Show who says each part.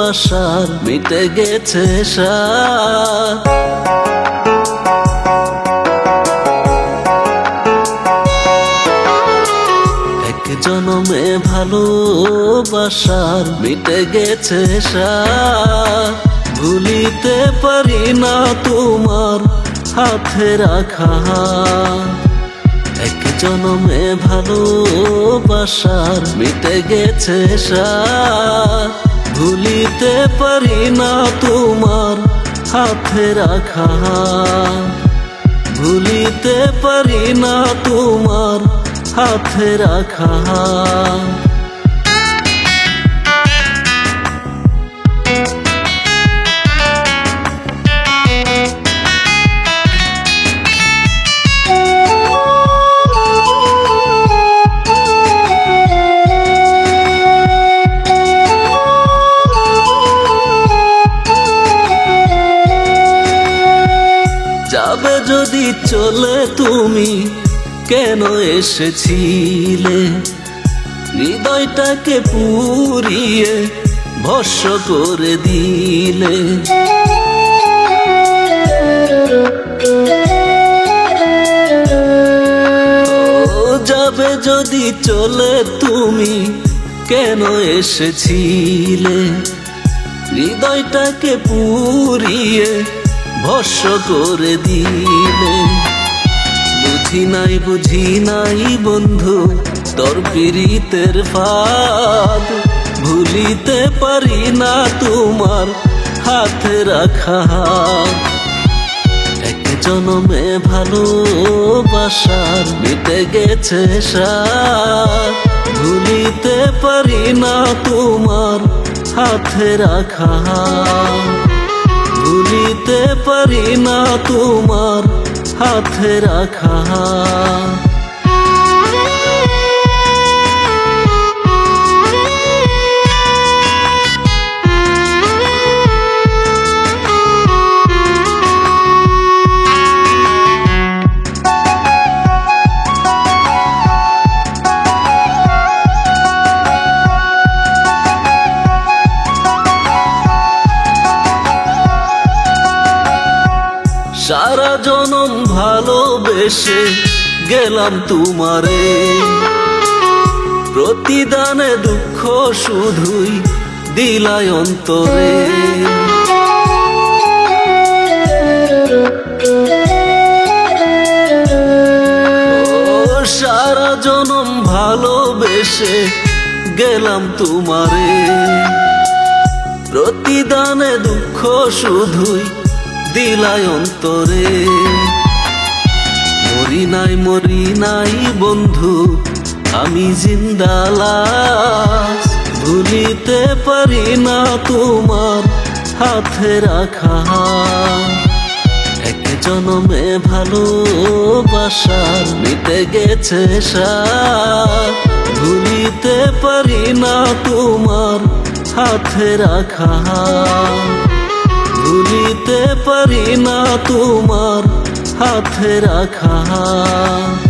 Speaker 1: ভালোবাসার মিটে গেছে সাথ। এক জনমে ভালোবাসার মিটে গেছে সাথ। ভুলিতে পারি না তোমার হাতে রাখা হাত। এক জনমে ভালোবাসার মিটে গেছে সাথ। ভুলিতে পারি না তোমার হাতে রাখা হাত। ভুলিতে পারি না তোমার হাতে রাখা হাত। যাবে যদি চলে তুমি কেন এসেছিলে, হৃদয়টাকে পুড়িয়ে ভস্ম করে দিলে। ও যাবে যদি চলে তুমি কেন এসেছিলে, হৃদয়টাকে পুড়িয়ে ভস্ম করে দিলে। বুঝি নাই বন্ধু তোর পীড়িতের ফাঁদ। ভুলিতে পারি না তোমার হাতে রাখা হাত। এক জনমে ভালোবাসার মিটে গেছে সাথ। ভুলিতে পারি না তোমার হাতে রাখা হাত। ভুলিতে পারি না তোমার হাতে রাখা হাত। সারা জনম ভালোবেসে গেলাম তোমারে, প্রতিদানে দুঃখ শুধুই দিলাই অন্তরে। ও সারা জনম ভালোবেসে গেলাম তোমারে, প্রতিদানে দুঃখ শুধুই দিলাই অন্তরে। মরি নাই বন্ধু আমি জিন্দা লাশ। ভুলিতে পারি না তোমার হাতে রাখা হাত। এক জনমে ভালোবাসার মিটে গেছে সাথ। ভুলিতে পারি না তোমার হাতে রাখা হাত। ভুলিতে পারি না তোমার হাতে রাখা হাত।